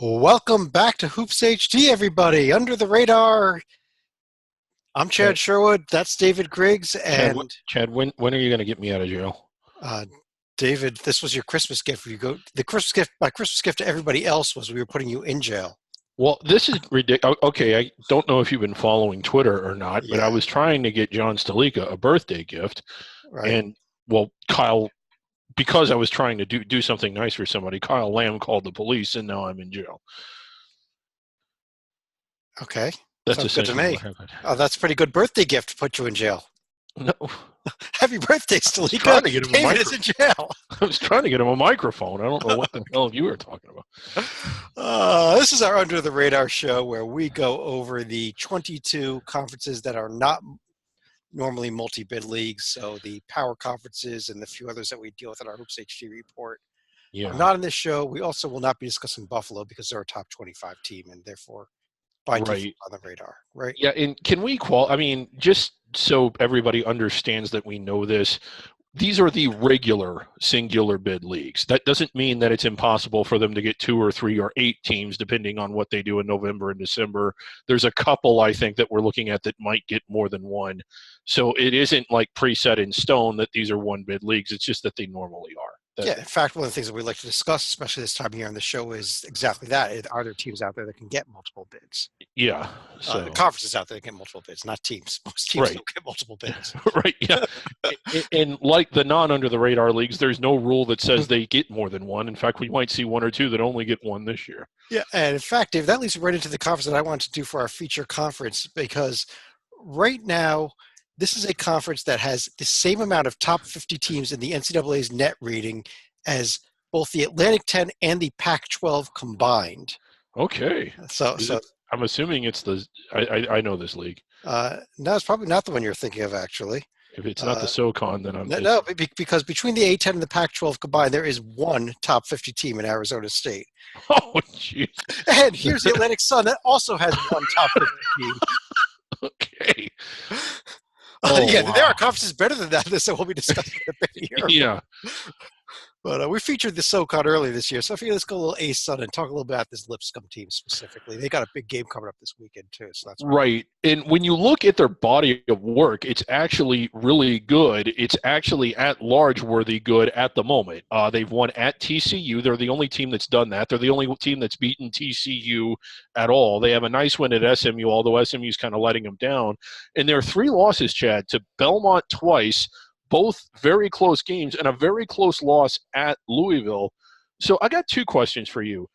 Welcome back to Hoops HD, everybody. Under the radar. I'm Chad Sherwood. That's David Griggs. And Chad, when are you going to get me out of jail? David, this was your Christmas gift. The Christmas gift. My Christmas gift to everybody else was we were putting you in jail. Well, this is ridiculous. Okay, I don't know if you've been following Twitter or not, but I was trying to get John Stalika a birthday gift, and Kyle, because I was trying to do something nice for somebody, Kyle Lamb called the police, and now I'm in jail. Okay. That's good to me. what happened. Oh, that's a pretty good birthday gift to put you in jail. No. Happy birthday, Stalika. Trying to get him David is in jail. I was trying to get him a microphone. I don't know what the hell you were talking about. This is our Under the Radar show where we go over the 22 conferences that are not normally multi-bid leagues. So the power conferences and the few others that we deal with in our Hoops HD report. Yeah. Not in this show. We also will not be discussing Buffalo because they're a top 25 team and therefore by default on the radar, right? Yeah, and can we just so everybody understands that we know this, these are the regular singular bid leagues. That doesn't mean that it's impossible for them to get 2 or 3 or 8 teams, depending on what they do in November and December. There's a couple, I think, that we're looking at that might get more than one. So it isn't like preset in stone that these are one bid leagues. It's just that they normally are. In fact, one of the things that we like to discuss, especially this time of year on the show, is exactly that. Are there teams out there that can get multiple bids? Yeah. So. The conferences out there that get multiple bids, not teams. Most teams don't get multiple bids. Right, yeah. And like the non-under-the-radar leagues, there's no rule that says they get more than one. In fact, we might see 1 or 2 that only get 1 this year. Yeah, and in fact, Dave, that leads right into the conference that I wanted to do for our feature conference, because right now, this is a conference that has the same amount of top 50 teams in the NCAA's net rating as both the Atlantic 10 and the Pac-12 combined. Okay. So I'm assuming it's I know this league. No, it's probably not the one you're thinking of, actually. If it's not the SoCon, then I'm no, because between the A10 and the Pac-12 combined, there is one top 50 team in Arizona State. Oh, jeez. And here's the Atlantic Sun that also has one top 50 team. Okay. There are conferences better than that, so we'll be discussing a bit here. Yeah. But we featured the SoCon earlier this year, so I figured let's go a little A-Sun and talk a little bit about this Lipscomb team specifically. They got a big game coming up this weekend, too. So that's right. And when you look at their body of work, it's actually really good. It's actually at large worthy good at the moment. They've won at TCU. They're the only team that's done that. They're the only team that's beaten TCU at all. They have a nice win at SMU, although SMU's kind of letting them down. And there are 3 losses, Chad, to Belmont twice, both very close games, and a very close loss at Louisville. So I got 2 questions for you.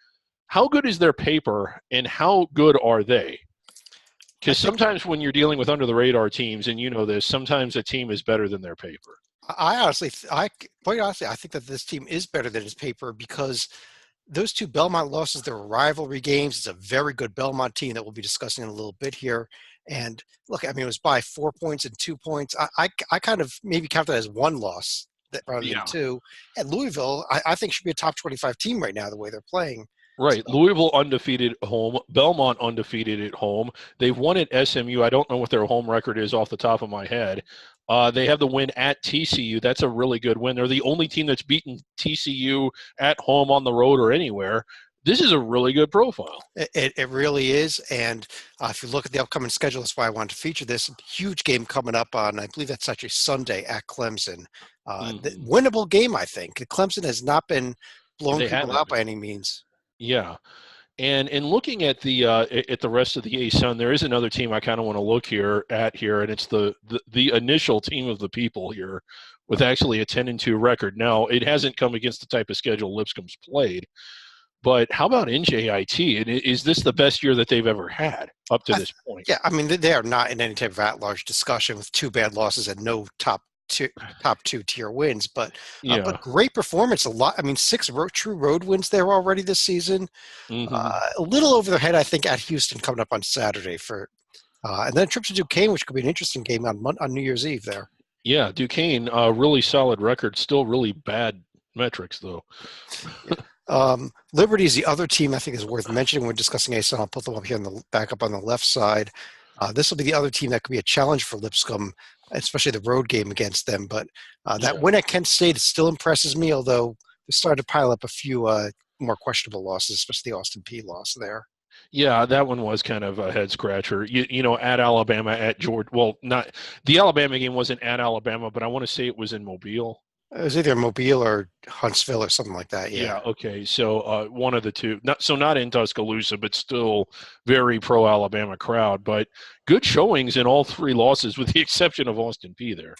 How good is their paper, and how good are they? Because sometimes when you're dealing with under-the-radar teams, and you know this, sometimes a team is better than their paper. Quite honestly, I think that this team is better than its paper because those 2 Belmont losses, they're rivalry games. It's a very good Belmont team that we'll be discussing in a little bit here. And look, I mean, it was by 4 points and 2 points. I kind of maybe count that as 1 loss rather than 2. And Louisville, I think should be a top 25 team right now, the way they're playing. Right. So. Louisville undefeated at home. Belmont undefeated at home. They've won at SMU. I don't know what their home record is off the top of my head. They have the win at TCU. That's a really good win. They're the only team that's beaten TCU at home, on the road, or anywhere. This is a really good profile. It really is. And if you look at the upcoming schedule, that's why I wanted to feature this huge game coming up on, I believe that's actually Sunday at Clemson. The winnable game, I think. Clemson has not been blowing people out by any means. Yeah. And in looking at the rest of the A-Sun, there is another team I kind of want to look at here, and it's the initial team of the people here with actually a 10-2 record. Now, it hasn't come against the type of schedule Lipscomb's played. But how about NJIT? And is this the best year that they've ever had up to this point? Yeah, I mean, they are not in any type of at-large discussion with 2 bad losses and no top 2 tier wins. But great performance. A lot. I mean, 6 true road wins there already this season. Mm-hmm. A little over their head, I think, at Houston coming up on Saturday and then a trip to Duquesne, which could be an interesting game on New Year's Eve there. Yeah, Duquesne, really solid record. Still really bad metrics though. Liberty is the other team I think is worth mentioning when we're discussing A-Sun. I'll put them up here back up on the left side. This will be the other team that could be a challenge for Lipscomb, especially the road game against them. But that win at Kent State still impresses me, although they started to pile up a few more questionable losses, especially the Austin P loss there. Yeah, that one was kind of a head scratcher. At Alabama, at Georgia. Well, not the Alabama game wasn't at Alabama, but I want to say it was in Mobile. It was either Mobile or Huntsville or something like that. Yeah. Yeah. Okay. So one of the two. Not in Tuscaloosa, but still very pro Alabama crowd. But good showings in all three losses, with the exception of Austin P there.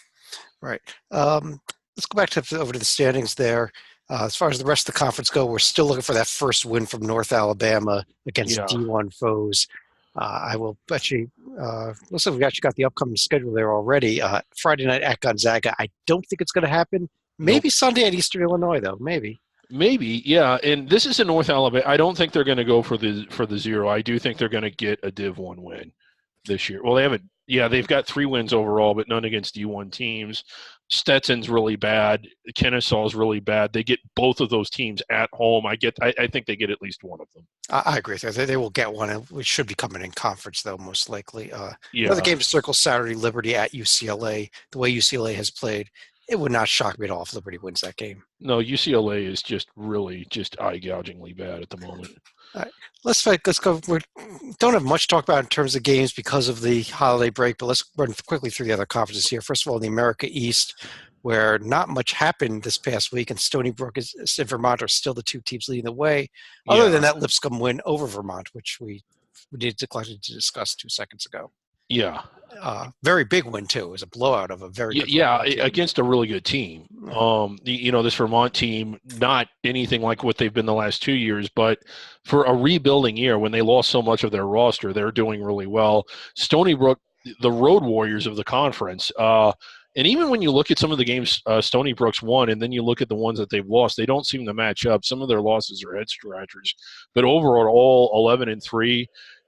Right. Let's go back over to the standings there. As far as the rest of the conference go, we're still looking for that first win from North Alabama against D1 foes. I will bet you, looks like we've actually got the upcoming schedule there already. Friday night at Gonzaga. I don't think it's going to happen. Maybe Sunday at Eastern Illinois, though. Maybe, yeah. And this is in North Alabama. I don't think they're going to go for the 0. I do think they're going to get a Div 1 win this year. Well, they haven't. Yeah, they've got 3 wins overall, but none against D1 teams. Stetson's really bad. Kennesaw's really bad. They get both of those teams at home. I think they get at least one of them. I agree with you. They will get one, which should be coming in conference, though, most likely. Yeah. Another game to circle Saturday, Liberty at UCLA. The way UCLA has played, it would not shock me at all if Liberty wins that game. No, UCLA is just really just eye-gougingly bad at the moment. All right. Let's go. We don't have much to talk about in terms of games because of the holiday break, but let's run quickly through the other conferences here. First of all, the America East, where not much happened this past week, and Stony Brook and Vermont are still the 2 teams leading the way, other than that Lipscomb win over Vermont, which we needed to discuss 2 seconds ago. Yeah. Very big win, too. It was a blowout of a very good against a really good team. This Vermont team, not anything like what they've been the last 2 years, but for a rebuilding year when they lost so much of their roster, they're doing really well. Stony Brook, the road warriors of the conference, and even when you look at some of the games Stony Brook's won and then you look at the ones that they've lost, they don't seem to match up. Some of their losses are head scratchers. But overall, 11-3.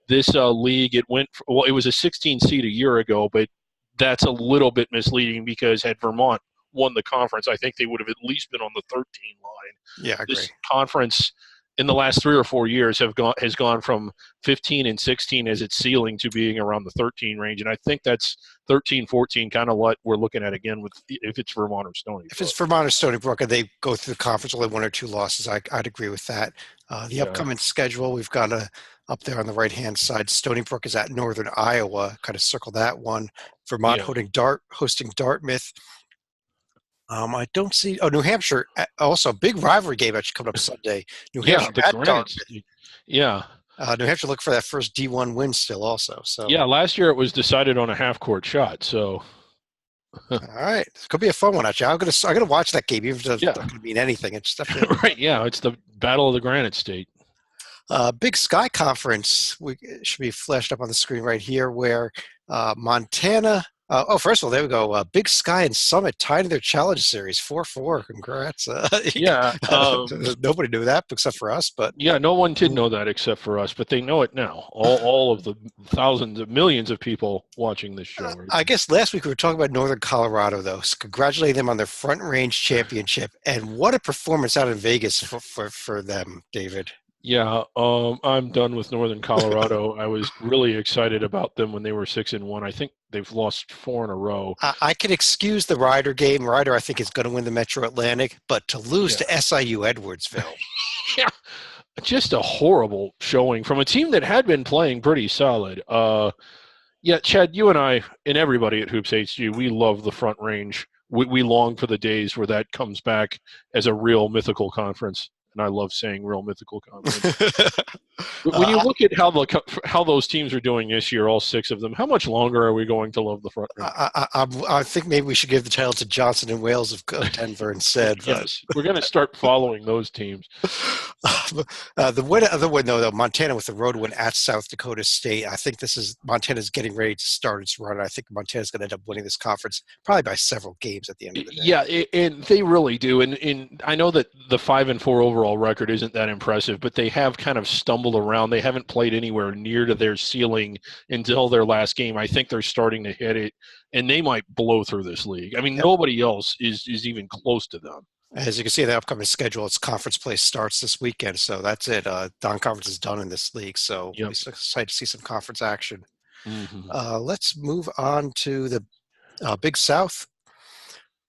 This league, it was a 16 seed a year ago, but that's a little bit misleading because had Vermont won the conference, I think they would have at least been on the 13 line. Yeah, I agree. This conference in the last 3 or 4 years has gone from 15 and 16 as its ceiling to being around the 13 range, and I think that's 13, 14 kind of what we're looking at again with if it's Vermont or Stony Brook. If it's Vermont or Stony Brook and they go through the conference only 1 or 2 losses, I'd agree with that. The upcoming schedule, we've got up there on the right-hand side, Stony Brook is at Northern Iowa. Kind of circle that one. Vermont hosting Dartmouth. I don't see. Oh, New Hampshire also a big rivalry game actually coming up Sunday. New Hampshire at Dartmouth. Yeah. New Hampshire looking for that first D1 win still also. So yeah, last year it was decided on a half-court shot. So. All right, it could be a fun one. Actually, I'm gonna watch that game, even if it's not going to mean anything. It's definitely right. Yeah, it's the Battle of the Granite State. Big Sky Conference. It should be flashed up on the screen right here, where Montana. First of all, there we go. Big Sky and Summit tied in their challenge series, 4-4. Congrats. Nobody knew that except for us. But yeah, no one did know that except for us. But they know it now. All of the thousands of millions of people watching this show. I guess last week we were talking about Northern Colorado, though. So congratulating them on their Front Range Championship, and what a performance out in Vegas for them, David. Yeah, I'm done with Northern Colorado. I was really excited about them when they were 6-1. I think they've lost 4 in a row. I can excuse the Ryder game. Ryder, I think, is going to win the Metro Atlantic, but to lose to SIU Edwardsville. Yeah, just a horrible showing from a team that had been playing pretty solid. Chad, you and I and everybody at Hoops HG, we love the Front Range. We long for the days where that comes back as a real mythical conference. And I love saying real mythical conference. But when you look at how those teams are doing this year, all 6 of them, how much longer are we going to love the Front Range? I think maybe we should give the title to Johnson and Wales of Denver instead. Yes, we're going to start following those teams. The other win, though, Montana with the road win at South Dakota State. I think Montana's getting ready to start its run. I think Montana's going to end up winning this conference probably by several games at the end of the day. Yeah, and they really do. And I know that the 5-4 overall record isn't that impressive, but they have kind of stumbled around. They haven't played anywhere near to their ceiling until their last game. I think they're starting to hit it, and they might blow through this league. I mean, nobody else is even close to them. As you can see in the upcoming schedule, its conference play starts this weekend, so that's it. Non-conference is done in this league, so we're excited to see some conference action. Mm-hmm. Let's move on to the Big South,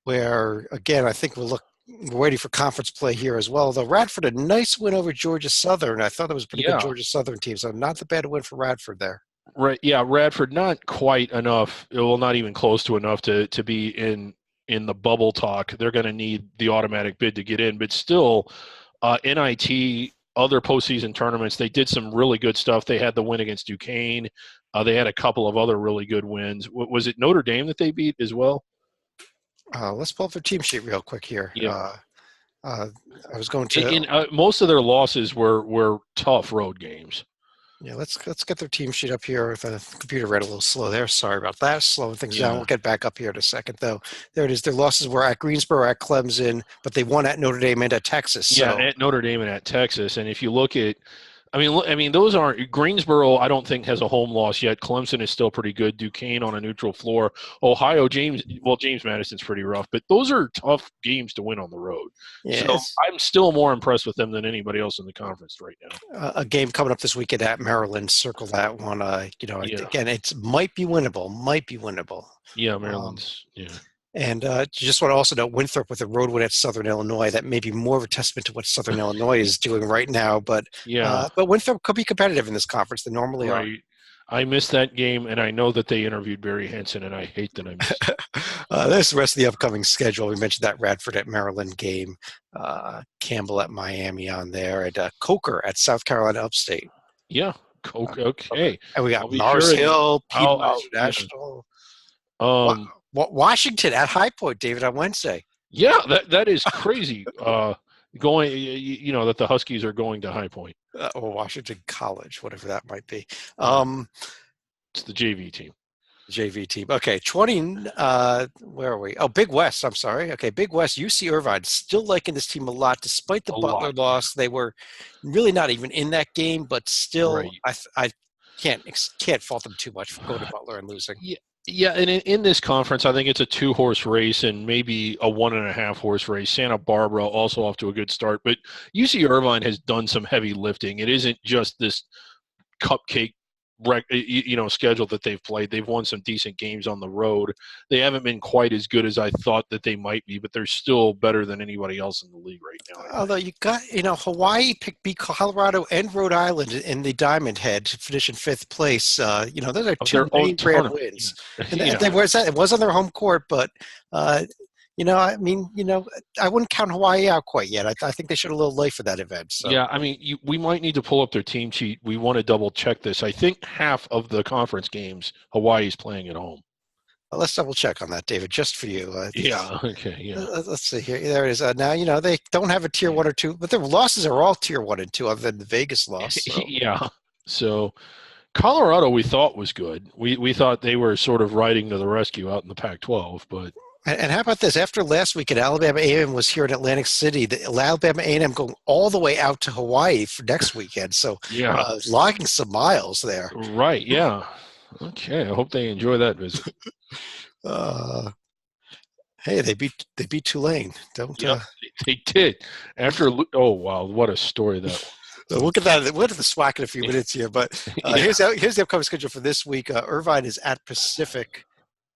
where, again, I think we'll look We're waiting for conference play here as well. Though Radford, a nice win over Georgia Southern. I thought that was a pretty good Georgia Southern team, so not the bad win for Radford there. Right. Yeah, Radford not quite enough. Well, not even close to enough to be in the bubble talk. They're going to need the automatic bid to get in, but still, NIT, other postseason tournaments, they did some really good stuff. They had the win against Duquesne. They had a couple of other really good wins. Was it Notre Dame that they beat as well? Let's pull up their team sheet real quick here. Yeah. I was going to. Most of their losses were tough road games. Yeah, let's get their team sheet up here. The computer read a little slow there. Sorry about that. Slowing things down. We'll get back up here in a second, though. There it is. Their losses were at Greensboro, at Clemson, but they won at Notre Dame and at Texas. So. Yeah, at Notre Dame and at Texas. And if you look at, I mean, those aren't Greensboro. I don't think has a home loss yet. Clemson is still pretty good. Duquesne on a neutral floor. Ohio, James Madison's pretty rough, but those are tough games to win on the road. Yes. So I'm still more impressed with them than anybody else in the conference right now. A game coming up this weekend at Maryland. Circle that one. Again, it might be winnable. Yeah, Maryland's. And just want to also note Winthrop with a road win at Southern Illinois. That may be more of a testament to what Southern Illinois is doing right now. But but Winthrop could be competitive in this conference. They normally are. I missed that game, and I know that they interviewed Barry Hansen, and I hate that I missed it. There's the rest of the upcoming schedule. We mentioned that Radford at Maryland game, Campbell at Miami on there, and Coker at South Carolina Upstate. Yeah, Coker. Okay. And we got Mars Hill, Piedmont National. Washington at High Point, David, on Wednesday. Yeah, that is crazy. That the Huskies are going to High Point. Or Washington College, whatever that might be. It's the JV team. Okay, 20. Where are we? Oh, Big West. I'm sorry. Okay, Big West. UC Irvine still liking this team a lot, despite the Butler loss. They were really not even in that game, but still, right. I can't fault them too much for going to Butler and losing. Yeah, and in this conference, I think it's a 2-horse race and maybe a 1.5-horse race. Santa Barbara also off to a good start, but UC Irvine has done some heavy lifting. It isn't just this cupcake schedule that they've played. They've won some decent games on the road. They haven't been quite as good as I thought that they might be, but they're still better than anybody else in the league right now. Although you got, Hawaii beat Colorado and Rhode Island in the Diamond Head to finish in 5th place. Those are two brand wins. Yeah. It was on their home court, but I wouldn't count Hawaii out quite yet. I think they should have a little late for that event. So. Yeah, we might need to pull up their team sheet. We want to double check this. I think half of the conference games Hawaii's playing at home. Well, let's double check on that, David, just for you. Okay. Let's see here. There it is. Now, they don't have a tier 1 or 2, but their losses are all tier 1 and 2 other than the Vegas loss. So. Yeah. So Colorado we thought was good. We thought they were sort of riding to the rescue out in the Pac-12, but – and how about this? After last week, Alabama A&M was here in Atlantic City. The Alabama A&M going all the way out to Hawaii for next weekend. So, logging some miles there. Right. Yeah. Okay. I hope they enjoy that visit. Hey, they beat Tulane. They did. Oh wow, what a story that was. So we'll get that. We'll get to the SWAC in a few minutes here, but here's the upcoming schedule for this week. Irvine is at Pacific.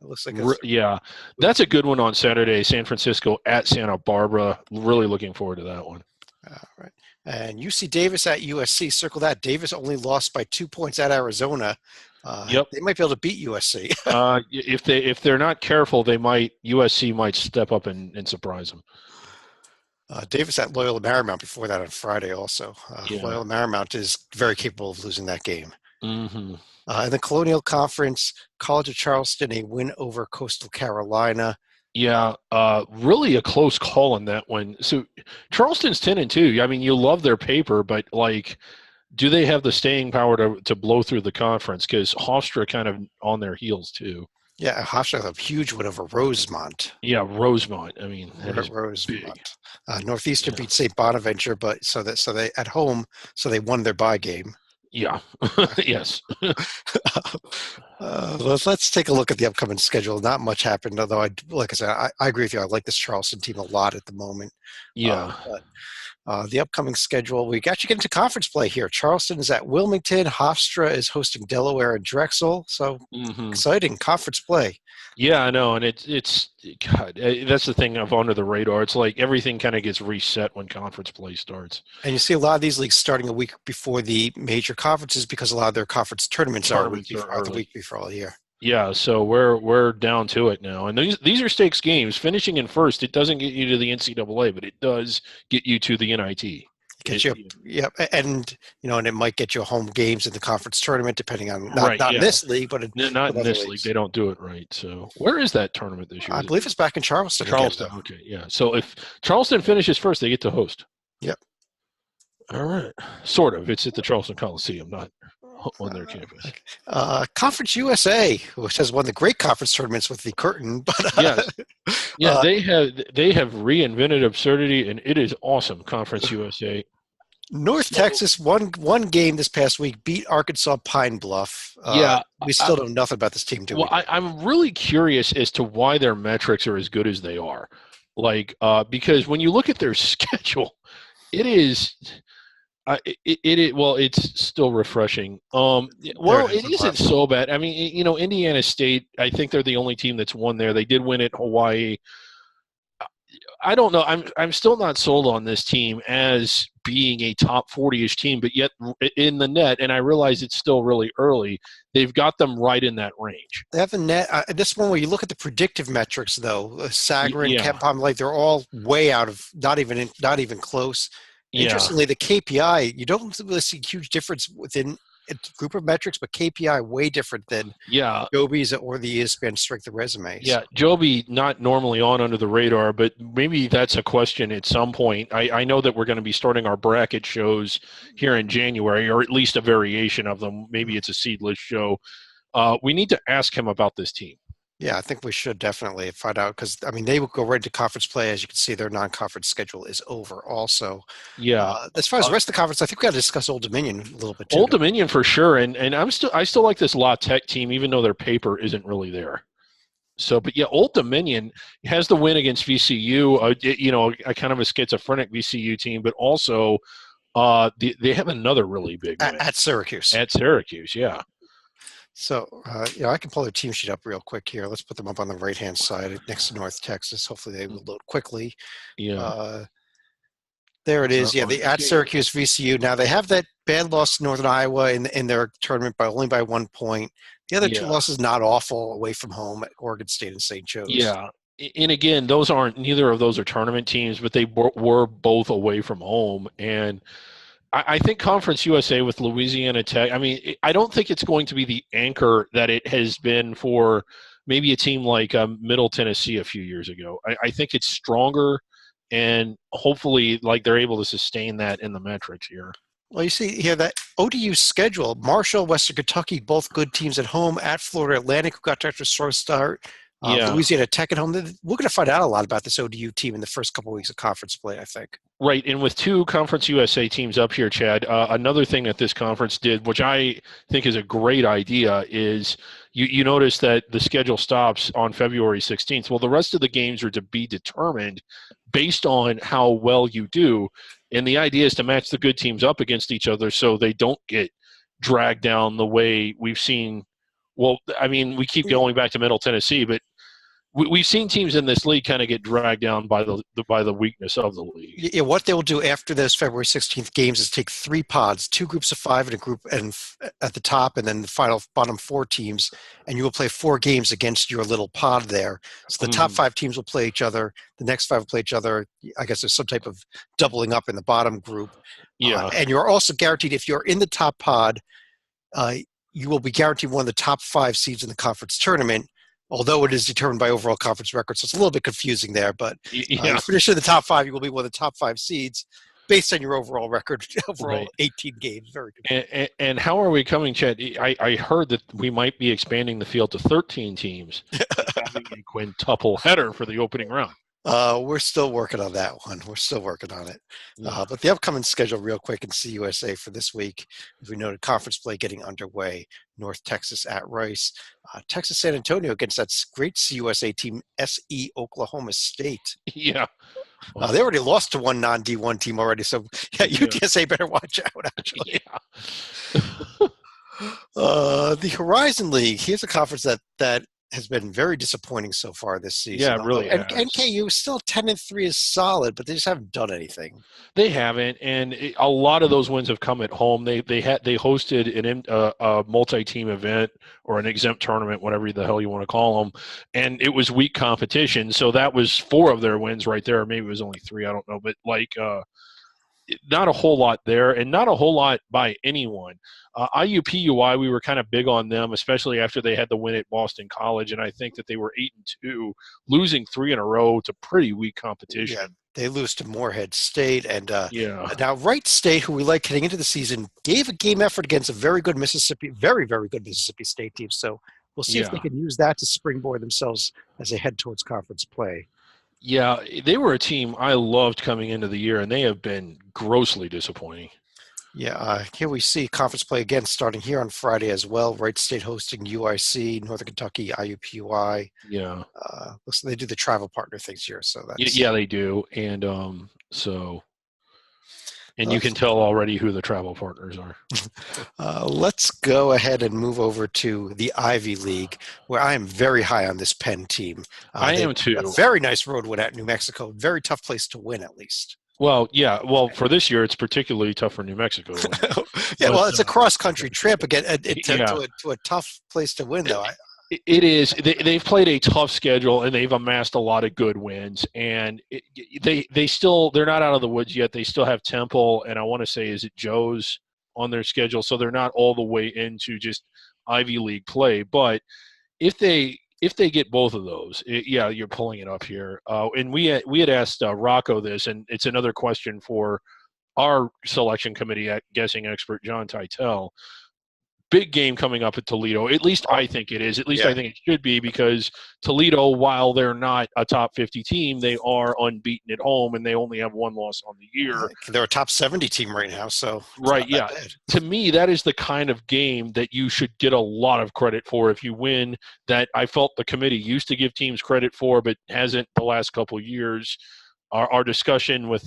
It looks like that's a good one on Saturday. San Francisco at Santa Barbara. Really looking forward to that one. All right. And UC Davis at USC. Circle that. Davis only lost by 2 points at Arizona. They might be able to beat USC. If they're not careful, USC might step up and surprise them. Davis at Loyola Marymount before that on Friday also. Loyola Marymount is very capable of losing that game. Mm-hmm. In the Colonial Conference, College of Charleston, a win over Coastal Carolina. Yeah, really a close call on that one. So Charleston's 10-2. You love their paper, but do they have the staying power to blow through the conference? Because Hofstra kind of on their heels too. Yeah, Hofstra has a huge win over Rosemont. Yeah, Rosemont. Rosemont. Northeastern beat St. Bonaventure, but so they at home, so they won their bye game. Yeah. Yes. Let's take a look at the upcoming schedule. Not much happened, although like I said, I agree with you. I like this Charleston team a lot at the moment. Yeah. But the upcoming schedule, we got you get into conference play here. Charleston is at Wilmington. Hofstra is hosting Delaware and Drexel. So exciting conference play. Yeah, I know, and it's God. That's the thing of under the radar. It's like everything kind of gets reset when conference play starts. And you see a lot of these leagues starting a week before the major conferences because a lot of their conference tournaments are the week before all year. Yeah, so we're down to it now, and these are stakes games. Finishing in first, it doesn't get you to the NCAA, but it does get you to the NIT. Yep, and and it might get you home games in the conference tournament, depending on not in this league, but not in this league. They don't do it right. So where is that tournament this year? I believe it's back in Charleston. Charleston. Again, okay, yeah. So if Charleston finishes first, they get to host. Yep. All right. Sort of. It's at the Charleston Coliseum, not on their campus. Conference USA, which has won the great conference tournaments with the curtain, but they have reinvented absurdity, and it is awesome. Conference USA. North Texas one game this past week beat Arkansas Pine Bluff. We still know nothing about this team, do we? Well, I'm really curious as to why their metrics are as good as they are. Because when you look at their schedule, it is. It's still refreshing. It isn't so bad. I mean, Indiana State, I think they're the only team that's won there. They did win at Hawaii. I don't know. I'm still not sold on this team as being a top 40-ish team, but yet in the net, and I realize it's still really early, they've got them right in that range. They have the net. This one, where you look at the predictive metrics, though, Sagarin, Kent Palm Lake, they're all way out of not even close. Interestingly, the KPI, you don't really see a huge difference within a group of metrics, but KPI way different than Joby's or the ESPN strength of resumes. Yeah, Joby not normally on under the radar, but maybe that's a question at some point. I know that we're going to be starting our bracket shows here in January, or at least a variation of them. Maybe it's a seedless show. We need to ask him about this team. Yeah, I think we should definitely find out because, they will go right into conference play. As you can see, their non-conference schedule is over also. Yeah. As far as the rest of the conference, I think we got to discuss Old Dominion a little bit too. Old Dominion for sure, and I still like this La Tech team, even though their paper isn't really there. So, but yeah, Old Dominion has the win against VCU, a kind of a schizophrenic VCU team, but also they have another really big win. At Syracuse. At Syracuse, yeah. So, I can pull their team sheet up real quick here. Let's put them up on the right-hand side next to North Texas. Hopefully they will load quickly. Yeah. There it is. Yeah, at Syracuse VCU. Now, they have that bad loss to Northern Iowa in their tournament only by 1 point. The other two losses not awful away from home at Oregon State and St. Joe's. Yeah. And again, neither of those are tournament teams, but they were both away from home. And I think Conference USA with Louisiana Tech, I don't think it's going to be the anchor that it has been for maybe a team like Middle Tennessee a few years ago. I think it's stronger, and hopefully they're able to sustain that in the metrics here. Well, you see here that ODU schedule, Marshall, Western Kentucky, both good teams at home, at Florida Atlantic, who got to a slow start. Louisiana Tech at home. We're going to find out a lot about this ODU team in the first couple of weeks of conference play, I think. Right, and with two Conference USA teams up here, Chad, another thing that this conference did, which I think is a great idea, is you notice that the schedule stops on February 16th. Well, the rest of the games are to be determined based on how well you do, and the idea is to match the good teams up against each other so they don't get dragged down the way we've seen. Well, we keep going back to Middle Tennessee, but we've seen teams in this league kind of get dragged down by the weakness of the league. Yeah, what they will do after those February 16th games is take 3 pods, 2 groups of 5 in a group, and at the top, and then the final bottom 4 teams, and you will play 4 games against your little pod there. So the top 5 teams will play each other. The next 5 will play each other. I guess there's some type of doubling up in the bottom group. Yeah, and you're also guaranteed, if you're in the top pod, you will be guaranteed one of the top 5 seeds in the conference tournament. Although it is determined by overall conference records, so it's a little bit confusing there. But if finish in the top 5, you will be one of the top 5 seeds based on your overall record, 18 games. Very good. And how are we coming, Chad? I heard that we might be expanding the field to 13 teams, having a quintuple header for the opening round. We're still working on that one. We're still working on it. Yeah. But the upcoming schedule, real quick, in CUSA for this week, as we noted, conference play getting underway. North Texas at Rice. Texas San Antonio against that great CUSA team, SE Oklahoma State. Yeah. They already lost to one non-D1 team already. So, yeah, UTSA better watch out, actually. Yeah. The Horizon League, here's a conference that has been very disappointing so far this season. Yeah, it really and has. NKU still 10-3 is solid, but they just haven't done anything. They haven't, and a lot of those wins have come at home. They hosted a multi-team event or an exempt tournament, whatever the hell you want to call them, and it was weak competition. So that was 4 of their wins right there. Maybe it was only 3, I don't know, but not a whole lot there, and not a whole lot by anyone. IUPUI, we were kind of big on them, especially after they had the win at Boston College, and I think that they were 8-2, losing 3 in a row to pretty weak competition. Yeah, they lose to Morehead State, and now Wright State, who we like heading into the season, gave a game effort against a very good very, very good Mississippi State team. So we'll see if they can use that to springboard themselves as they head towards conference play. Yeah, they were a team I loved coming into the year, and they have been grossly disappointing. Yeah, here we see conference play again starting here on Friday as well. Wright State hosting UIC, Northern Kentucky, IUPUI. Yeah. Looks like they do the travel partner things here, so that's yeah, they do, and you can tell already who the travel partners are. Let's go ahead and move over to the Ivy League, where I am very high on this Penn team. I am too. A very nice road win at New Mexico. Very tough place to win, at least. Well, yeah. Well, for this year, it's particularly tough for New Mexico. Well, it's a cross-country trip again to a tough place to win, though. It is. They've played a tough schedule, and they've amassed a lot of good wins. And they're not out of the woods yet. They still have Temple, and I want to say, is it Joe's on their schedule? So they're not all the way into just Ivy League play. But if they get both of those, you're pulling it up here. And we had asked Rocco this, and it's another question for our selection committee guessing expert John Titel. Big game coming up at Toledo. At least I think it is. At least I think it should be, because Toledo, while they're not a top 50 team, they are unbeaten at home, and they only have 1 loss on the year. They're a top 70 team right now, so right, yeah. To me, that is the kind of game that you should get a lot of credit for if you win. That I felt the committee used to give teams credit for, but hasn't the last couple of years. Our discussion with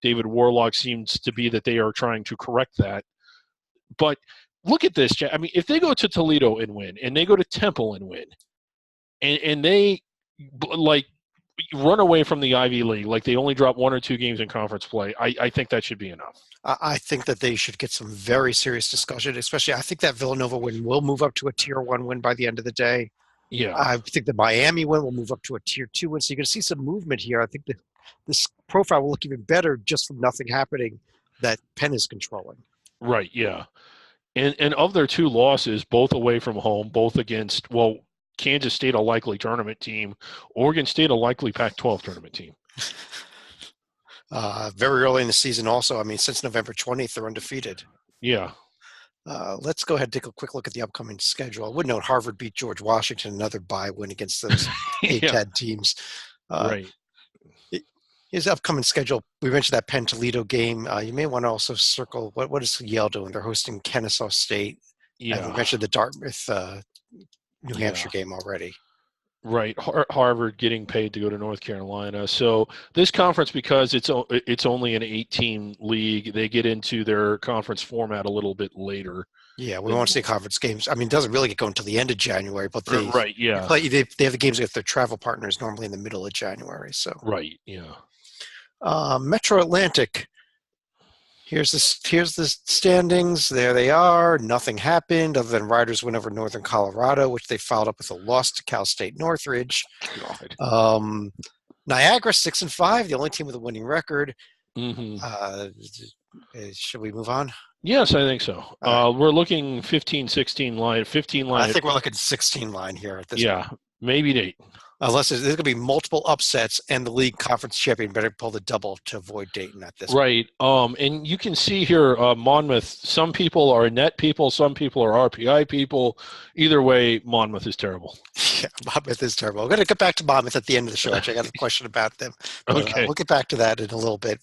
David Warlock seems to be that they are trying to correct that. But look at this. I mean, if they go to Toledo and win, and they go to Temple and win, and they like run away from the Ivy League, like they only drop 1 or 2 games in conference play, I think that should be enough. I think that they should get some very serious discussion, especially I think that Villanova win will move up to a Tier 1 win by the end of the day. Yeah. I think the Miami win will move up to a Tier 2 win. So you're going to see some movement here. I think that this profile will look even better just from nothing happening that Penn is controlling. Right, yeah. And of their 2 losses, both away from home, both against, Kansas State, a likely tournament team, Oregon State, a likely Pac-12 tournament team. Very early in the season also. I mean, since November 20th, they're undefeated. Yeah. Let's go ahead and take a quick look at the upcoming schedule. I would note Harvard beat George Washington, another bye win against those A-10 teams. Right. His upcoming schedule, we mentioned that Penn-Toledo game. You may want to also circle, what is Yale doing? They're hosting Kennesaw State. Yeah. And we mentioned the Dartmouth New Hampshire game already. Right. Harvard getting paid to go to North Carolina. So this conference, because it's only an 8-team league, they get into their conference format a little bit later. Yeah, we won't see conference games. I mean, it doesn't really get going until the end of January, but they right, yeah. They have the games with their travel partners normally in the middle of January. So right, yeah. Metro Atlantic. Here's the standings. There they are. Nothing happened other than Riders win over Northern Colorado, which they followed up with a loss to Cal State Northridge. God. Niagara 6-5, the only team with a winning record. Mm-hmm. Should we move on? Yes, I think so. We're looking 15-16 line, 15 line. I think we're looking 16 line here at this point. Maybe 8. Unless there's going to be multiple upsets, and the league conference champion better pull the double to avoid Dayton at this point. Right. And you can see here, Monmouth, some people are net people, some people are RPI people. Either way, Monmouth is terrible. Yeah, Monmouth is terrible. I'm going to get back to Monmouth at the end of the show. Actually, I got a question about them. But, Okay. we'll get back to that in a little bit.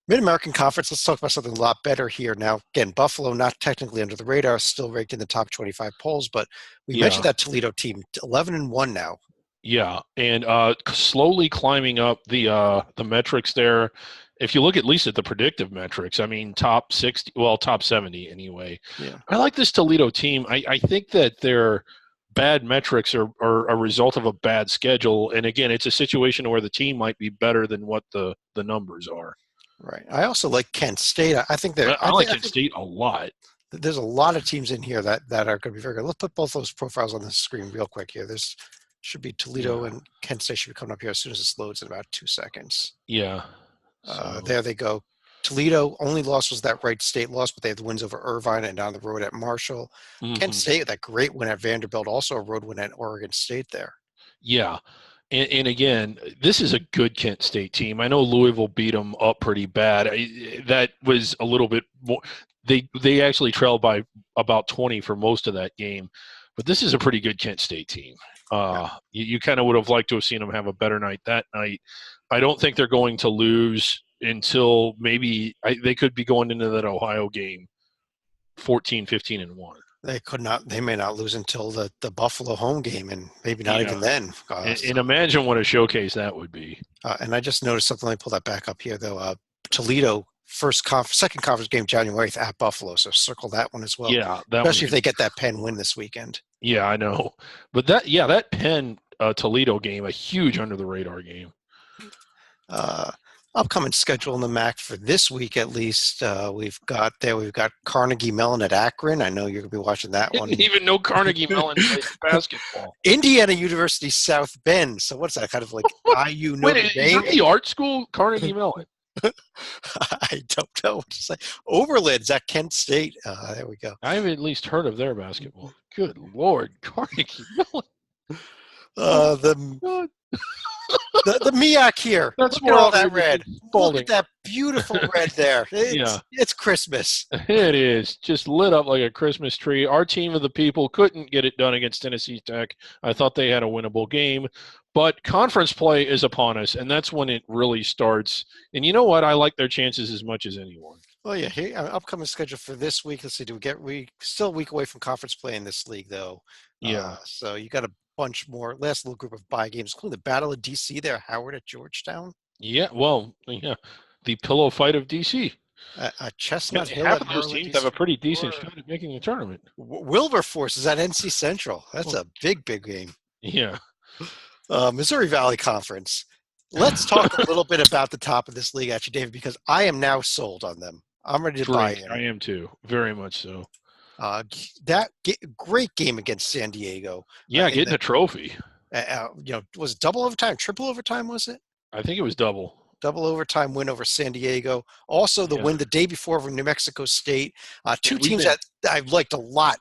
Mid-American Conference, let's talk about something a lot better here. Now, again, Buffalo, not technically under the radar, still ranked in the top 25 polls, but we mentioned that Toledo team, 11-1 now. Yeah, and slowly climbing up the metrics there. If you look at least at the predictive metrics, I mean, top 60, well, top 70 anyway. Yeah. I like this Toledo team. I think that their bad metrics are a result of a bad schedule. And again, it's a situation where the team might be better than what the numbers are. Right. I also like Kent State. I think I like Kent State a lot. There's a lot of teams in here that are going to be very good. Let's put both those profiles on the screen real quick here. There's should be Toledo and Kent State should be coming up here as soon as this loads in about 2 seconds. Yeah. There they go. Toledo, only loss was that Wright State loss, but they had the wins over Irvine and down the road at Marshall. Mm-hmm. Kent State, that great win at Vanderbilt, also a road win at Oregon State there. Yeah. And again, this is a good Kent State team. I know Louisville beat them up pretty bad. That was a little bit more. They actually trailed by about 20 for most of that game. But this is a pretty good Kent State team. You kind of would have liked to have seen them have a better night that night. I don't think they're going to lose until maybe they could be going into that Ohio game 14, 15-1. They may not lose until the Buffalo home game, and maybe not even then. And imagine what a showcase that would be. And I just noticed something. Let me pull that back up here, though. Toledo, second conference game January 8th at Buffalo, so circle that one as well. Yeah, especially if they get that Penn win this weekend. Yeah, I know. But that Penn Toledo game, a huge under the radar game. Upcoming schedule in the MAC for this week, at least. We've got Carnegie Mellon at Akron. I know you're going to be watching that one. I didn't even know Carnegie Mellon played basketball. Indiana University South Bend. So what's that, kind of like IU Notre Dame? Is that the art school, Carnegie Mellon? I don't know what to say. Oberlin's at Kent State. There we go. I've at least heard of their basketball. Good Lord, Carnegie Mellon. The MEAC here. That's Look at all that red. Look at that beautiful red there. It's Christmas. It is. Just lit up like a Christmas tree. Our team of the people couldn't get it done against Tennessee Tech. I thought they had a winnable game. But conference play is upon us, and that's when it really starts. And you know what? I like their chances as much as anyone. Well, yeah. Here, upcoming schedule for this week. Let's see. We still a week away from conference play in this league, though. Yeah. So you got a bunch more. Last little group of bye games, including the Battle of DC there, Howard at Georgetown. Yeah. Well, yeah. The pillow fight of DC. Chestnut Hill. Half of those teams have a pretty decent shot at making the tournament. Wilberforce is at NC Central. That's a big game. Yeah. Missouri Valley Conference. Let's talk a little bit about the top of this league, actually, David, because I am now sold on them. I'm ready to buy in. I am too. Very much so. Great game against San Diego. Yeah, getting a trophy. Was it double overtime, triple overtime, was it? I think it was double. Double overtime win over San Diego. Also, the win the day before over New Mexico State. Two teams that I've liked a lot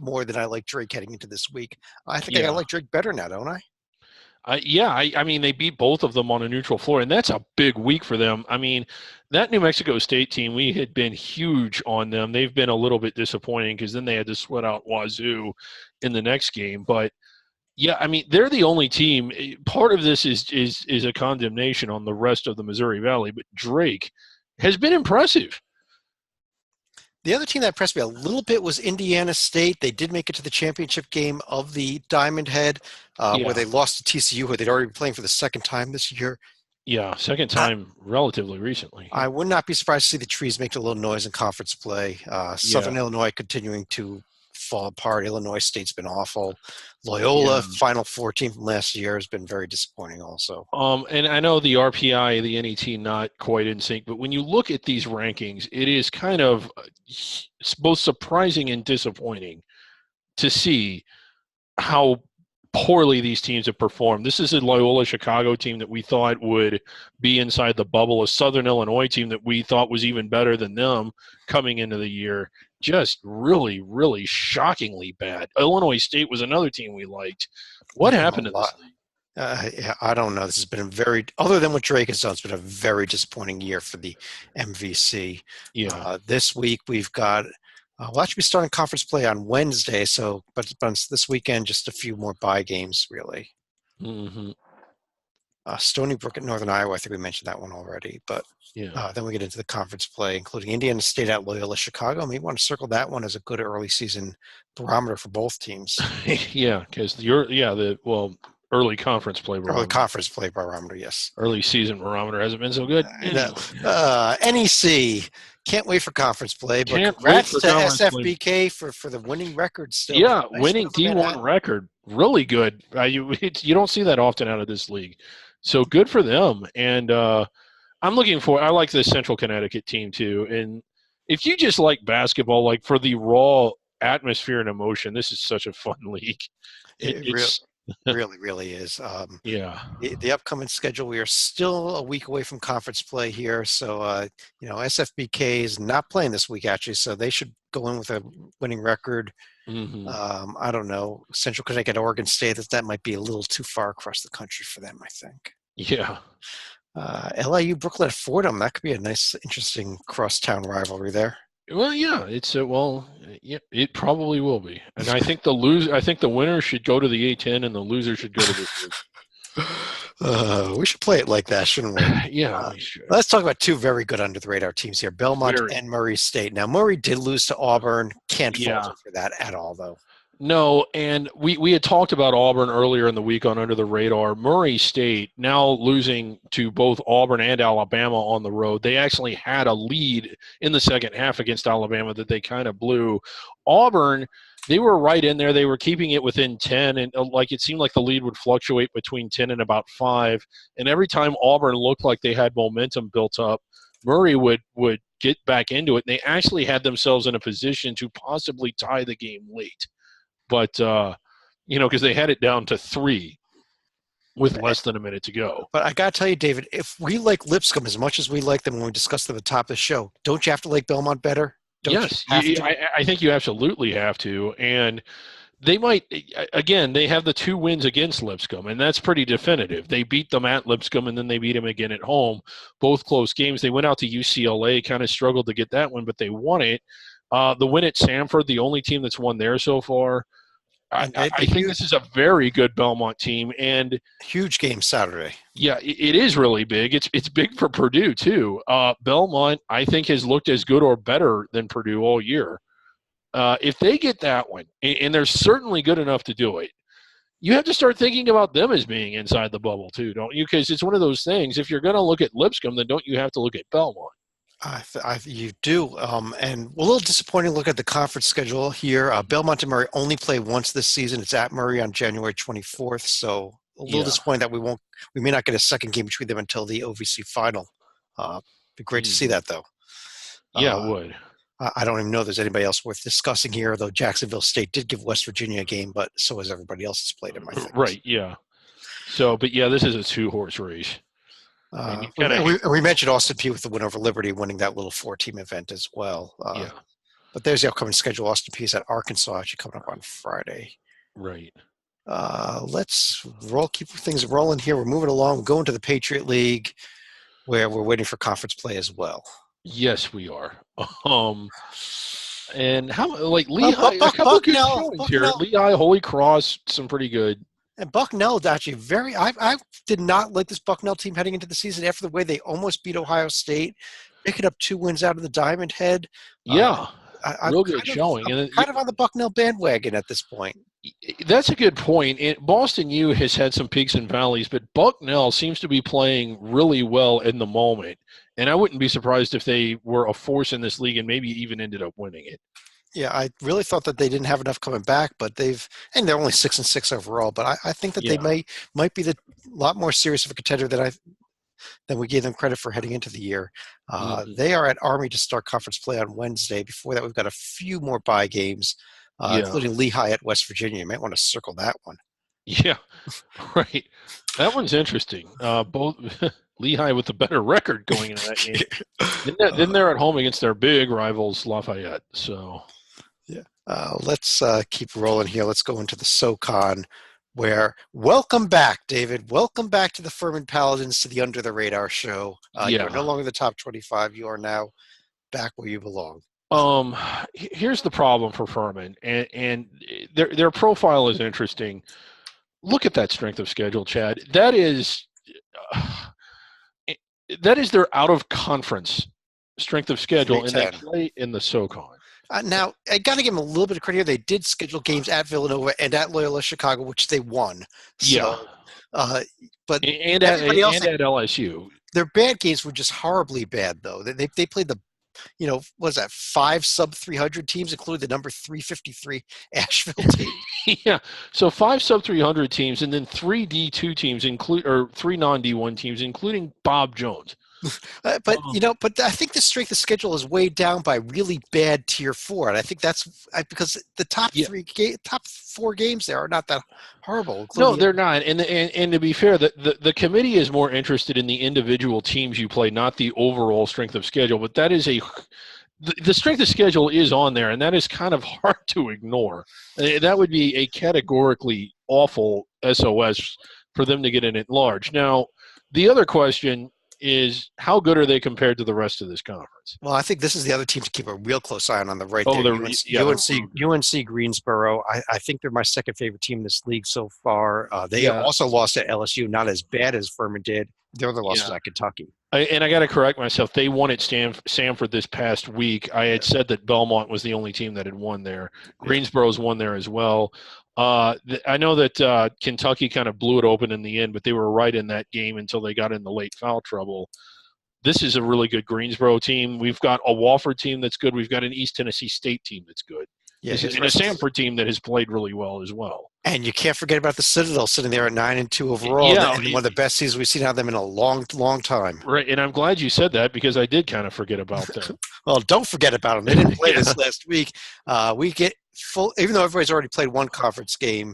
more than I like Drake heading into this week. I think I like Drake better now, don't I? I mean, they beat both of them on a neutral floor, and that's a big week for them. I mean, that New Mexico State team, we had been huge on them. They've been a little bit disappointing because then they had to sweat out Wazoo in the next game. But, yeah, I mean, they're the only team. Part of this is a condemnation on the rest of the Missouri Valley, but Drake has been impressive. The other team that impressed me a little bit was Indiana State. They did make it to the championship game of the Diamond Head, where they lost to TCU, who they'd already been playing for the second time this year. Yeah, second time relatively recently. I would not be surprised to see the Trees make a little noise in conference play. Southern Illinois continuing to fall apart. Illinois State's been awful. Loyola, Final Four team from last year, has been very disappointing also. And I know the RPI, the NET, not quite in sync, but when you look at these rankings, it is kind of both surprising and disappointing to see how poorly these teams have performed. This is a Loyola Chicago team that we thought would be inside the bubble, a Southern Illinois team that we thought was even better than them coming into the year. just really, really shockingly bad. Illinois State was another team we liked. What happened to this league? Yeah, I don't know. This has been a very, other than what Drake has done, it's been a very disappointing year for the MVC. Yeah. This week we've got, we'll actually be starting conference play on Wednesday. So, but this weekend, just a few more bye games, really. Mm-hmm. Stony Brook at Northern Iowa, I think we mentioned that one already. But then we get into the conference play, including Indiana State at Loyola Chicago. Maybe want to circle that one as a good early season barometer for both teams. Yeah, because early conference play barometer. Early conference play barometer, yes. Early season barometer hasn't been so good. NEC, can't wait for conference play. But congrats to SFBK for the winning record still. Yeah, nice winning D1 record. Really good. You don't see that often out of this league. So good for them. And I like the Central Connecticut team too. And if you just like basketball, like for the raw atmosphere and emotion, this is such a fun league. It really is. The upcoming schedule, we are still a week away from conference play here. So, SFBK is not playing this week, actually. So they should go in with a winning record. Mm-hmm. I don't know. Central Connecticut, Oregon State, that might be a little too far across the country for them, I think. Yeah. LIU Brooklyn at Fordham, that could be a nice, interesting crosstown rivalry there. Well, yeah, it probably will be. And I think the winner should go to the A10 and the loser should go to this league. We should play it like that, shouldn't we? Yeah, we should. Let's talk about two very good under the radar teams here, Belmont and Murray State. Now, Murray did lose to Auburn. Can't fault for that at all, though. No, and we had talked about Auburn earlier in the week on Under the Radar. Murray State now losing to both Auburn and Alabama on the road. They actually had a lead in the second half against Alabama that they kind of blew. Auburn, they were right in there. They were keeping it within 10, and it seemed like the lead would fluctuate between 10 and about 5. And every time Auburn looked like they had momentum built up, Murray would get back into it. And they actually had themselves in a position to possibly tie the game late. But, because they had it down to 3 with less than a minute to go. But I got to tell you, David, if we like Lipscomb as much as we like them when we discussed them at the top of the show, don't you have to like Belmont better? Yes, I think you absolutely have to. And they might, again, they have the 2 wins against Lipscomb, and that's pretty definitive. They beat them at Lipscomb, and then they beat them again at home. Both close games. They went out to UCLA, kind of struggled to get that one, but they won it. The win at Samford, the only team that's won there so far. I think this is a very good Belmont team, and huge game Saturday. Yeah, it is really big. It's big for Purdue too. Belmont, I think, has looked as good or better than Purdue all year. If they get that one, and they're certainly good enough to do it, you have to start thinking about them as being inside the bubble too, don't you? Because it's one of those things. If you're going to look at Lipscomb, then don't you have to look at Belmont? You do. And a little disappointing look at the conference schedule here. Belmont and Murray only play once this season. It's at Murray on January 24th. So a little disappointing that we may not get a second game between them until the OVC final. Be great to see that, though. Yeah, it would. I don't even know if there's anybody else worth discussing here, though Jacksonville State did give West Virginia a game, but so has everybody else that's played them, I think. Right, yeah. So, but yeah, this is a 2-horse race. We mentioned Austin Peay with the win over Liberty, winning that little 4-team event as well. But there's the upcoming schedule. Austin Peay is at Arkansas, actually coming up on Friday. Right. Let's keep things rolling here. We're moving along. We're going to the Patriot League, where we're waiting for conference play as well. Yes, we are. And how Lehigh? A couple good showings here. Lehigh, Holy Cross, some pretty good. And Bucknell is actually I did not like this Bucknell team heading into the season after the way they almost beat Ohio State, picking up 2 wins out of the Diamond Head. Yeah, real good showing. I'm kind of on the Bucknell bandwagon at this point. That's a good point. Boston U has had some peaks and valleys, but Bucknell seems to be playing really well in the moment. And I wouldn't be surprised if they were a force in this league and maybe even ended up winning it. Yeah, I really thought that they didn't have enough coming back, but they're only 6-6 overall. But I think that they might be a lot more serious of a contender than we gave them credit for heading into the year. They are at Army to start conference play on Wednesday. Before that, we've got a few more bye games, including Lehigh at West Virginia. You might want to circle that one. Yeah, right. That one's interesting. Lehigh with the better record going into that game. Then they're at home against their big rivals, Lafayette. So, yeah. Let's keep rolling here. Let's go into the SoCon, where welcome back, David. Welcome back to the Furman Paladins, to the Under the Radar show. You're no longer the top 25. You are now back where you belong. Here's the problem for Furman, and their profile is interesting. Look at that strength of schedule, Chad. That is their out of conference strength of schedule, and they play in the SoCon. Now, I got to give them a little bit of credit here. They did schedule games at Villanova and at Loyola Chicago, which they won. So, but and at LSU. Their bad games were just horribly bad, though. They played the, what was that, 5 sub-300 teams, including the number 353 Asheville team. Yeah, so 5 sub-300 teams, and then 3 D2 teams, or 3 non-D1 teams, including Bob Jones. But I think the strength of schedule is weighed down by really bad Tier 4, and I think that's because the top 4 games there are not that horrible. No, they're not. And to be fair, the committee is more interested in the individual teams you play, not the overall strength of schedule. But that is the strength of schedule is on there, and that is kind of hard to ignore. That would be a categorically awful SOS for them to get in at large. Now, the other question is, how good are they compared to the rest of this conference? Well, I think this is the other team to keep a real close eye on the right there. UNC Greensboro. I think they're my second favorite team in this league so far. They also lost at LSU, not as bad as Furman did. Their other loss was at Kentucky. And I got to correct myself. They won at Sanford this past week. I had said that Belmont was the only team that had won there. Greensboro's won there as well. I know that Kentucky kind of blew it open in the end, but they were right in that game until they got in the late foul trouble. This is a really good Greensboro team. We've got a Wofford team that's good. We've got an East Tennessee State team that's good. Yeah, and a Sanford team that has played really well as well. And you can't forget about the Citadel sitting there at 9-2 overall. And one of the best seasons we've seen out of them in a long, long time. Right, and I'm glad you said that because I did kind of forget about them. Well, don't forget about them. They didn't play this last week. We get full, even though everybody's already played one conference game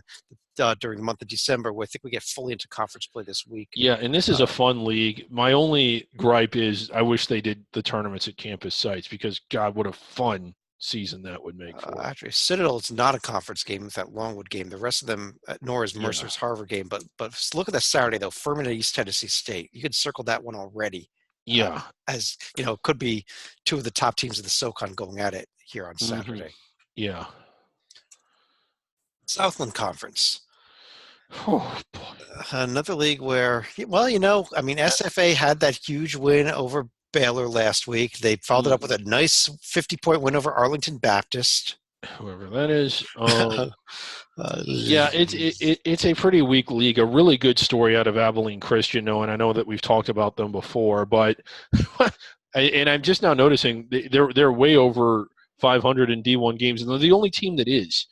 during the month of December, I think we get fully into conference play this week. Yeah, and this is a fun league. My only gripe is I wish they did the tournaments at campus sites because, God, what a fun season that would make for actually, Citadel is not a conference game with that Longwood game. The rest of them, nor is Mercer's Harvard game. But look at that Saturday though, Furman at East Tennessee State. You could circle that one already. Yeah, as you know, could be two of the top teams of the SoCon going at it here on Saturday. Yeah. Southland Conference. Oh boy, another league where, well, SFA had that huge win over Baylor last week. They followed it up with a nice 50-point win over Arlington Baptist. Whoever that is. It's a pretty weak league. A really good story out of Abilene Christian, and I know that we've talked about them before, but and I'm just now noticing they're way over 500 in D1 games, and they're the only team that is.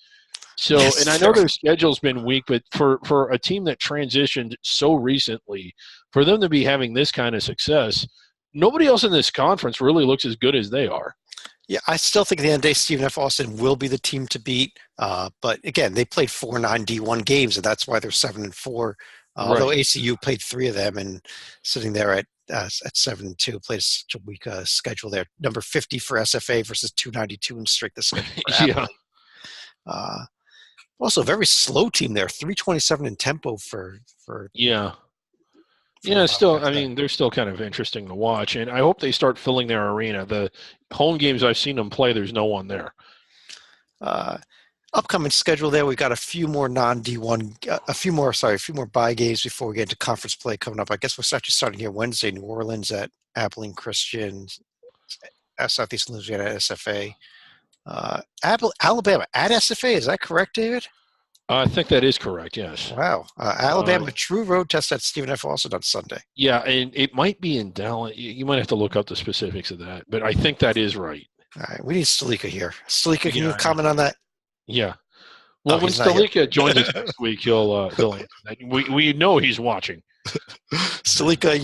So, and I know their schedule's been weak, but for a team that transitioned so recently, for them to be having this kind of success, nobody else in this conference really looks as good as they are. Yeah, I still think at the end of the day, Stephen F. Austin will be the team to beat. But again, they played 4 non-D1 games, and that's why they're 7-4. Although ACU played 3 of them, and sitting there at 7-2, played such a weak schedule there. Number 50 for SFA versus 292 in strength of schedule. Also, a very slow team there. 327 in tempo for. Yeah, still, they're still kind of interesting to watch, and I hope they start filling their arena. The home games I've seen them play, there's no one there. Upcoming schedule there, we got a few more non-D1, a few more bye games before we get into conference play coming up. I guess we're actually starting here Wednesday, New Orleans at Abilene Christian, Southeast Louisiana at SFA. Alabama at SFA, is that correct, David? I think that is correct, yes. Wow. Alabama, true road test at Stephen F. Austin on Sunday. Yeah, and it might be in Dallas. You might have to look up the specifics of that, but I think that is right. All right, we need Stalika here. Stalika, can you comment on that? Yeah. Well, when Stalika joins us next week, he'll answer that. We know he's watching. Stalika,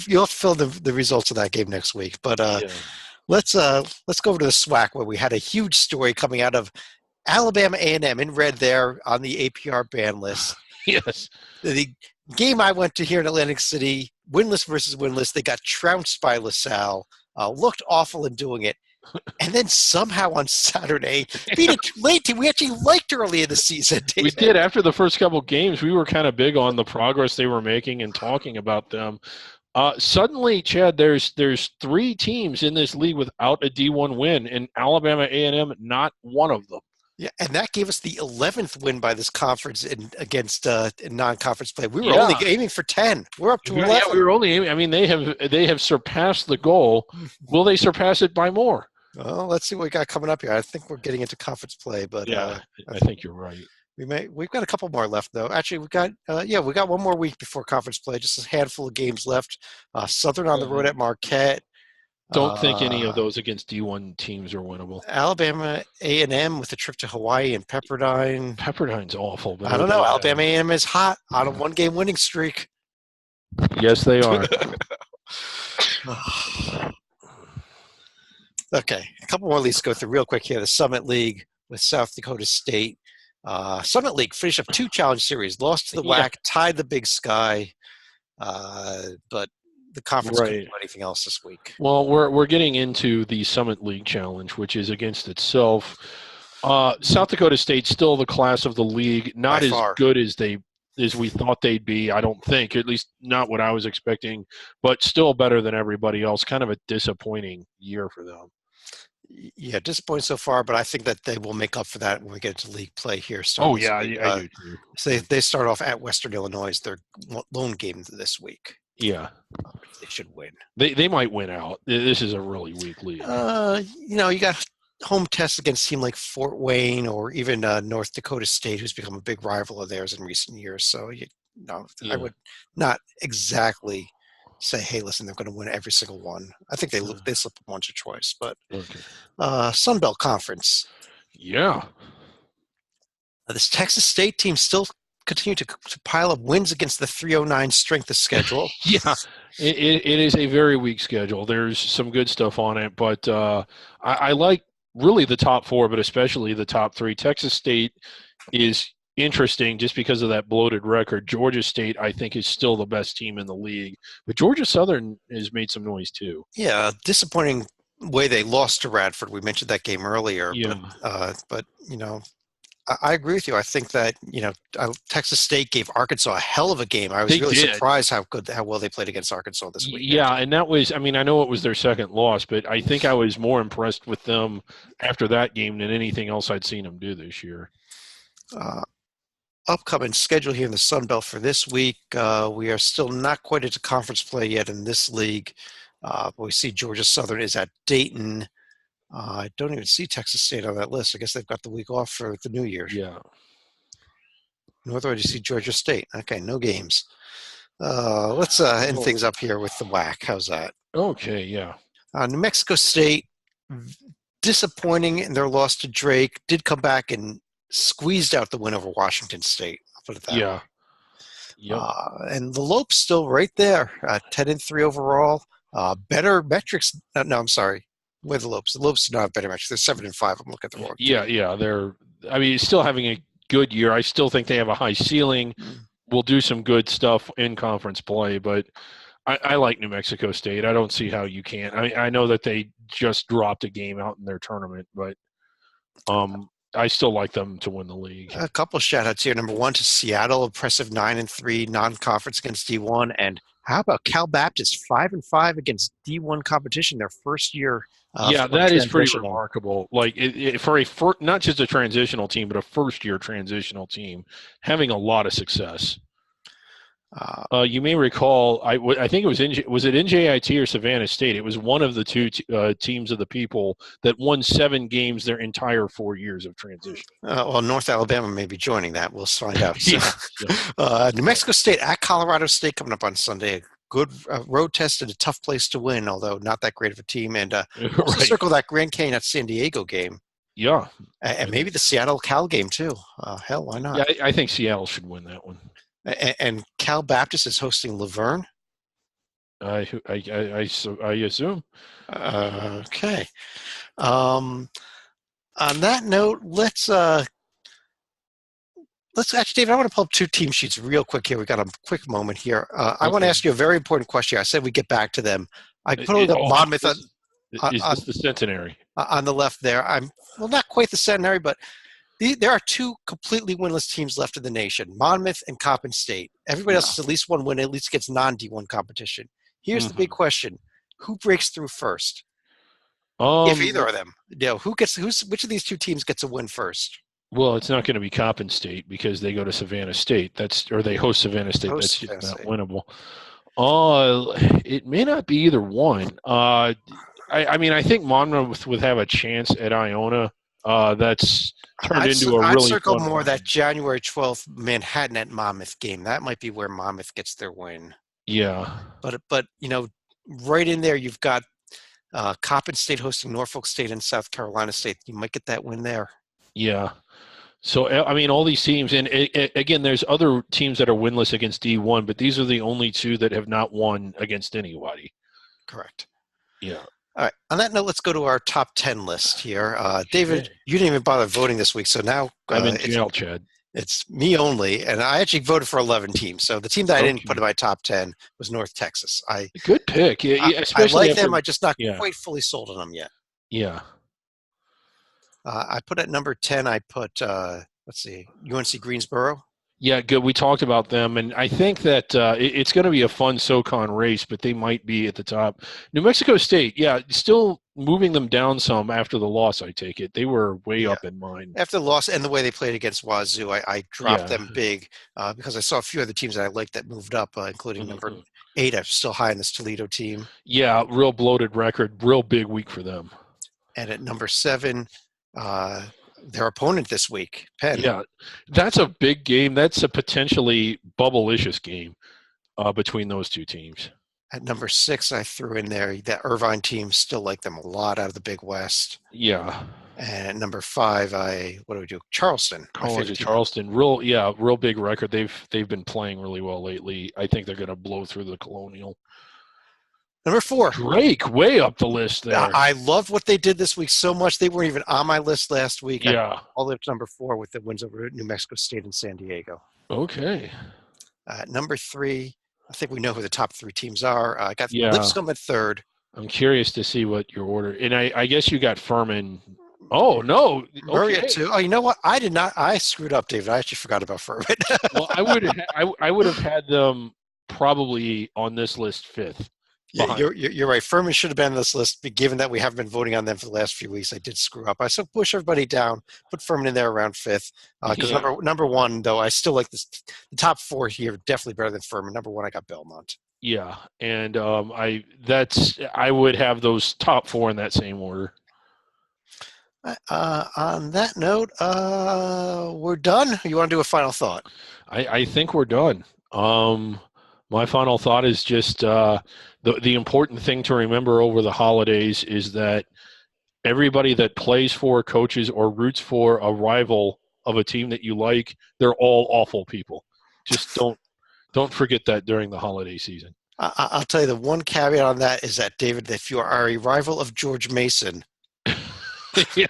you'll fill the results of that game next week. But let's go over to the SWAC, where we had a huge story coming out of Alabama A&M in red there on the APR ban list. Yes. The game I went to here in Atlantic City winless versus winless. They got trounced by LaSalle, looked awful in doing it. And then somehow on Saturday, beat a Tulane team we actually liked early in the season. David. We did. After the first couple games, we were kind of big on the progress they were making and talking about them. Suddenly, Chad, there's 3 teams in this league without a D1 win, and Alabama A&M not one of them. Yeah, and that gave us the 11th win by this conference against in non-conference play. We were only aiming for 10. We're up to 11. Yeah, we were only aiming. I mean, they have surpassed the goal. Will they surpass it by more? Well, let's see what we got coming up here. I think we're getting into conference play, but yeah, I think you're right. We've got a couple more left though. Actually, we got one more week before conference play. Just a handful of games left. Southern on the road at Marquette. Don't think any of those against D1 teams are winnable. Alabama A&M with a trip to Hawaii and Pepperdine. Pepperdine's awful. But I don't know. Alabama A&M is hot on a 1-game winning streak. Yes, they are. Okay, a couple more leagues to go through real quick here. The Summit League with South Dakota State. Summit League finished up 2 challenge series, lost to the WAC, tied the Big Sky, but the conference couldn't do anything else this week. Well, we're getting into the Summit League Challenge, which is against itself. South Dakota State's still the class of the league, not as good as we thought they'd be. I don't think, at least not what I was expecting, but still better than everybody else. Kind of a disappointing year for them. Yeah, disappointing so far, but I think that they will make up for that when we get into league play here. I do too. So they start off at Western Illinois, their lone game this week. Yeah. They should win. They might win out. This is a really weak league. You got home tests against a team like Fort Wayne or even North Dakota State, who's become a big rival of theirs in recent years. So, I would not exactly say, hey, listen, they're going to win every single one. I think they slip once or twice. But Sun Belt Conference. Yeah. This Texas State team still continue to pile up wins against the 309 strength of schedule. Yeah, it is a very weak schedule. There's some good stuff on it, but I like really the top 4, but especially the top 3. Texas State is interesting just because of that bloated record. Georgia State, I think, is still the best team in the league, but Georgia Southern has made some noise too. Yeah, disappointing way they lost to Radford. We mentioned that game earlier, but I agree with you. I think that Texas State gave Arkansas a hell of a game. I was really surprised how well they played against Arkansas this week. Yeah, and that was. I mean, I know it was their second loss, but I think I was more impressed with them after that game than anything else I'd seen them do this year. Upcoming schedule here in the Sun Belt for this week. We are still not quite into conference play yet in this league. But we see Georgia Southern is at Dayton. I don't even see Texas State on that list. I guess they've got the week off for the New Year's. Yeah. Northward, you see Georgia State. Okay, no games. Let's end things up here with the WAC. How's that? Okay, yeah. New Mexico State, disappointing in their loss to Drake, did come back and squeezed out the win over Washington State. I'll put it that way. Yeah. Yep. And the Lopes still right there, 10-3 overall. Better metrics. No, I'm sorry. With the Lopes. The Lopes do not have better metrics. They're 7-5. I'm looking at the wrong. Yeah. They're still having a good year. I still think they have a high ceiling. We'll do some good stuff in conference play, but I like New Mexico State. I don't see how you can't. I know that they just dropped a game out in their tournament, but I still like them to win the league. A couple of shout-outs here. Number 1 to Seattle, impressive 9-3 non-conference against D1. And how about Cal Baptist, 5-5 against D1 competition, their first year. That is pretty remarkable. Like for not just a transitional team, but a first-year transitional team, having a lot of success. You may recall, I think it was NJIT or Savannah State? It was one of the 2 teams of the people that won 7 games their entire 4 years of transition. Well, North Alabama may be joining that. We'll find out. New Mexico State at Colorado State coming up on Sunday. Good road test and a tough place to win, although not that great of a team. And also circle that Grand Canyon at San Diego game. Yeah. And maybe the Seattle Cal game too. Hell, why not? Yeah, I think Seattle should win that one. And Cal Baptist is hosting Laverne. I assume. Okay. On that note, let's let's actually, David, I want to pull up two team sheets real quick here. We got a quick moment here. I want to Okay. ask you a very important question. I said we get back to them. I put the Oh, Monmouth is this the centenary? on the left there. Well, not quite the centenary, but there are two completely winless teams left in the nation, Monmouth and Coppin State. Everybody else has at least one win, at least gets non-D1 competition. Here's the big question. Who breaks through first? If either of them. Which of these two teams gets a win first? Well, it's not going to be Coppin State because they go to Savannah State. Or they host Savannah State. That's just not winnable. It may not be either one. I mean, I think Monmouth would have a chance at Iona. That's turned into a really. I'd circle more that January 12th Manhattan at Monmouth game. That might be where Monmouth gets their win. Yeah. But right in there you've got Coppin State hosting Norfolk State and South Carolina State. You might get that win there. Yeah. So, I mean, all these teams, and again, there's other teams that are winless against D1, but these are the only two that have not won against anybody. Correct. Yeah. All right. On that note, let's go to our top 10 list here. David, you didn't even bother voting this week, so now I'm in jail, Chad. It's me only, and I actually voted for 11 teams. So the team that I didn't put in my top 10 was North Texas. Good pick. I like them. I'm just not quite fully sold on them yet. Yeah. I put at number 10, I put, let's see, UNC Greensboro. Yeah, good. We talked about them, and I think that it's going to be a fun SoCon race, but they might be at the top. New Mexico State, yeah, still moving them down some after the loss, I take it. They were way up in mine. After the loss and the way they played against Wazoo, I dropped them big because I saw a few other teams that I liked that moved up, including number 8. I'm still high in this Toledo team. Yeah, real bloated record, real big week for them. And at number 7, their opponent this week, Penn. Yeah, that's a big game. That's a potentially bubble-licious game between those two teams. At number 6, I threw in there that Irvine team. Still like them a lot out of the Big West. Yeah. And at number 5, what do we do? Charleston. Charleston, real big record. They've been playing really well lately. I think they're going to blow through the Colonial. Number 4. Drake, way up the list there. I loved what they did this week so much. They weren't even on my list last week. Yeah. All the way up to number 4 with the wins over New Mexico State and San Diego. Okay. Number 3, I think we know who the top 3 teams are. I got Lipscomb at 3rd. I'm curious to see what your order. And I guess you got Furman. Oh, no. Murray at 2. Oh, you know what? I did not. I screwed up, David. I actually forgot about Furman. Well, I would have had them probably on this list 5th. Yeah, you're right. Furman should have been on this list, but given that we haven't been voting on them for the last few weeks, I did screw up. I still push everybody down, put Furman in there around 5th. Because number 1, though, I still like this. The top 4 here definitely better than Furman. Number 1, I got Belmont. Yeah, and I would have those top 4 in that same order. On that note, we're done. You want to do a final thought? I think we're done. My final thought is just the important thing to remember over the holidays is that everybody that plays for, coaches, or roots for a rival of a team that you like, they're all awful people. Just don't forget that during the holiday season. I'll tell you the one caveat on that is that, David, if you are a rival of George Mason, yeah.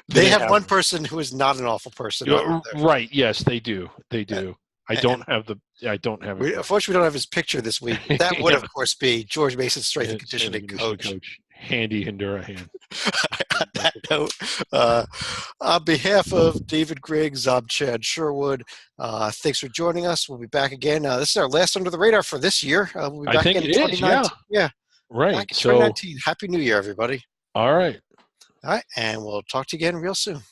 They have one person who is not an awful person. Right. Yes, they do. They do. I don't have it. Unfortunately, we don't have his picture this week. That would, of course, be George Mason's strength and conditioning coach. Handy Hindurahan. On that note, on behalf of David Griggs, I'm Chad Sherwood. Thanks for joining us. We'll be back again. This is our last Under the Radar for this year. We'll be back again in 2019. Yeah. Right. Back in 2019. Happy New Year, everybody. All right. All right. And we'll talk to you again real soon.